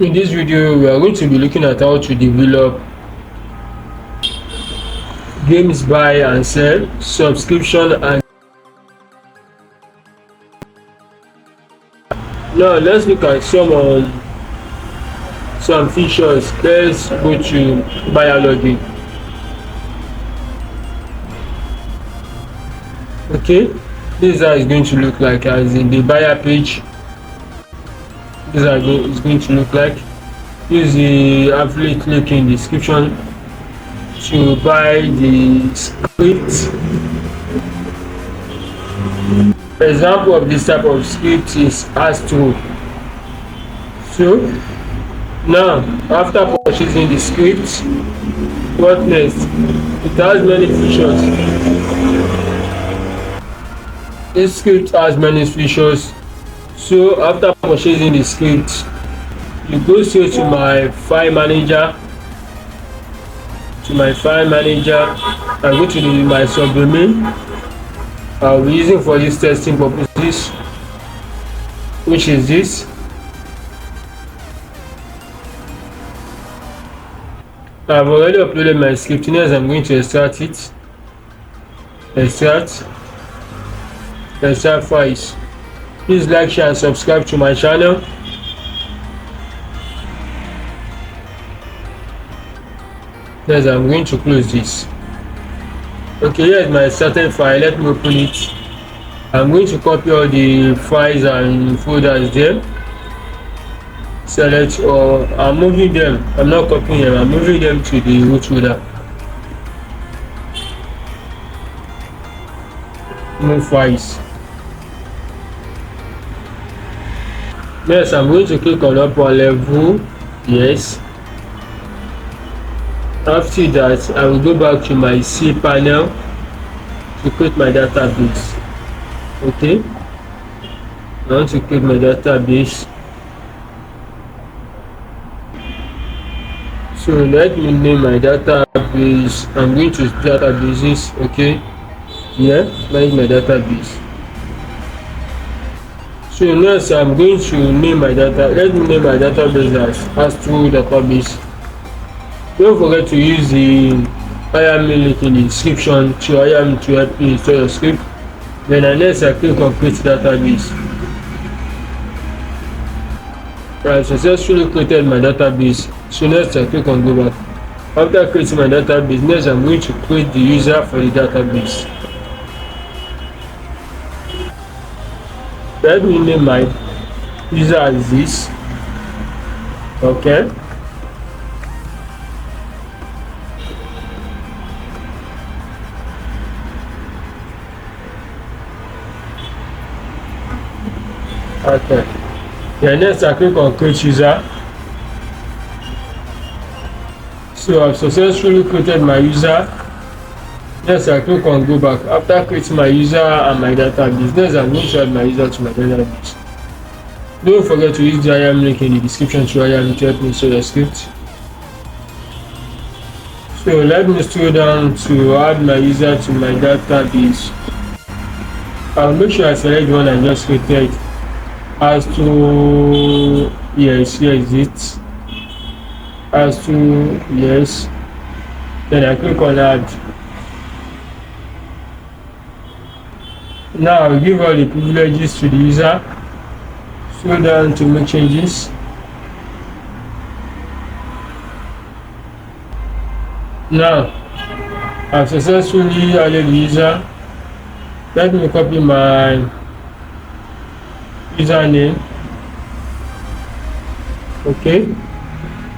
In this video, we are going to be looking at how to develop games buy and sell, subscription, and now let's look at some features. Let's go to buyer login. Okay, this is how it's going to look like as in the buyer page. This is how it's going to look like. Use the affiliate link in the description to buy the script. Example of this type of script is Axtro. So now after purchasing the script, what next? It has many features. This script has many features. So after purchasing the script, you go straight to my file manager. I go to my subdomain I'll be using for this testing purposes, which is this. I've already uploaded my script. Next, I'm going to extract it. Extract files. Please like, share, and subscribe to my channel. Yes, I'm going to close this. Okay, here's my extracted file. Let me open it. I'm going to copy all the files and folders there. Select or I'm moving them. I'm not copying them. I'm moving them to the root folder. Move files. Yes, I'm going to click on upper level. Yes. After that, I will go back to my C panel to create my database. Okay, I want to create my database. So let me name my database. I'm going to databases. Okay, yeah, manage my database. So next, I'm going to name my data. Let me name my database as Axtro database. Don't forget to use the IAM link in the description to IAM to help you install your script. Then next, I click on create database. I successfully created my database. So next, I click on go back. After creating my database, next I'm going to create the user for the database. Let me name my user as this. Okay. Okay. Then next I click on create user. So I've successfully created my user. Next I click on go back. After creating my user and my database, next I'm going to add my user to my database. Don't forget to use the IAM link in the description to IAM to help me install your script. So let me scroll down to add my user to my database. I'll make sure I select the one I just created. As to yes, here is it. As to yes, then I click on add. Now I'll give all the privileges to the user. Scroll down to make changes. Now I've successfully added the user. Let me copy my username. Okay,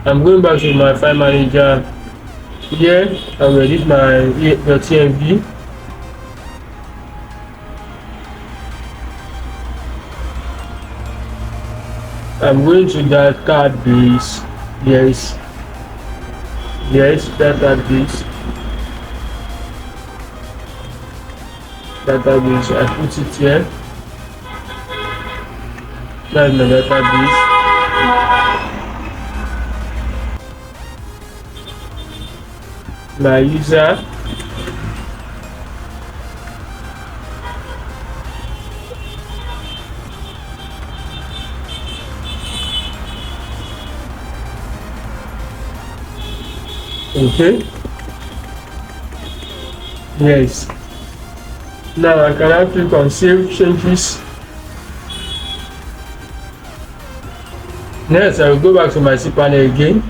I'm going back to my file manager. Here I will edit my .env. I'm going to database. Yes, database. I put it here. That's my database. My user. Okay. Yes. Now I can now click on save changes. Next, I will go back to my cPanel again.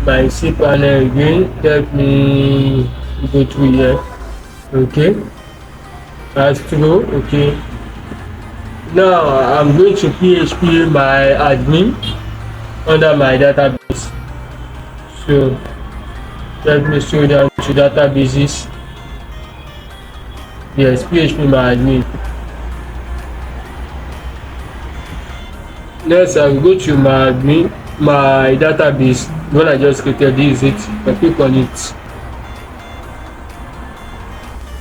My cPanel again. Let me go through here. Okay. Axtro. Okay. Now I'm going to PHP my admin under my database. So let me scroll down to databases. Yes, PHP my admin. Next, I will go to my admin, my database. When I just created, this is it. I click on it.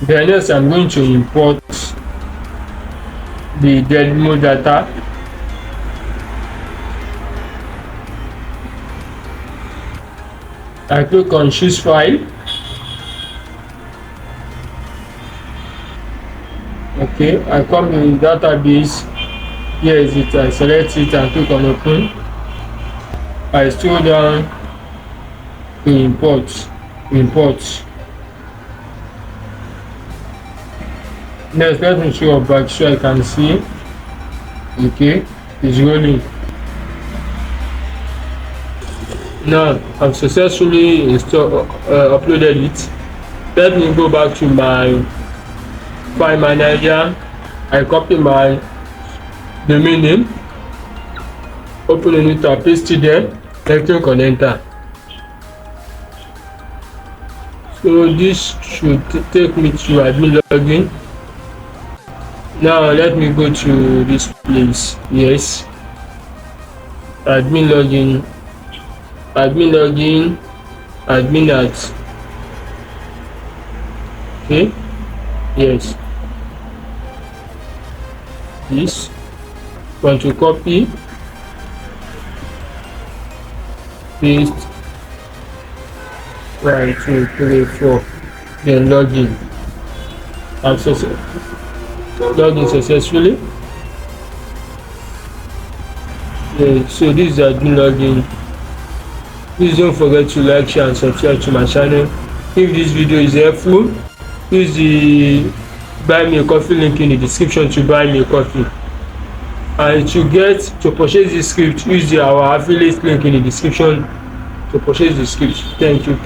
Then next, I'm going to import the demo data. I click on choose file. Okay, I come in database. Here is it. I select it and click on open. I scroll down to import. Next, let me show up back so I can see. Okay, it's rolling. Now I've successfully uploaded it. Let me go back to my file manager. I copy my domain name, open a new tab, paste it there, then click on enter. So this should take me to admin login. Now let me go to this place. Yes, admin login, admin at. Okay, yes, this want to copy, paste, 1 2 3 4, then login. I'm login successfully. Yeah, so this is admin login. Please don't forget to like, share and subscribe to my channel. If this video is helpful, use the buy me a coffee link in the description to buy me a coffee. And to purchase this script, use our affiliate link in the description to purchase the script. Thank you.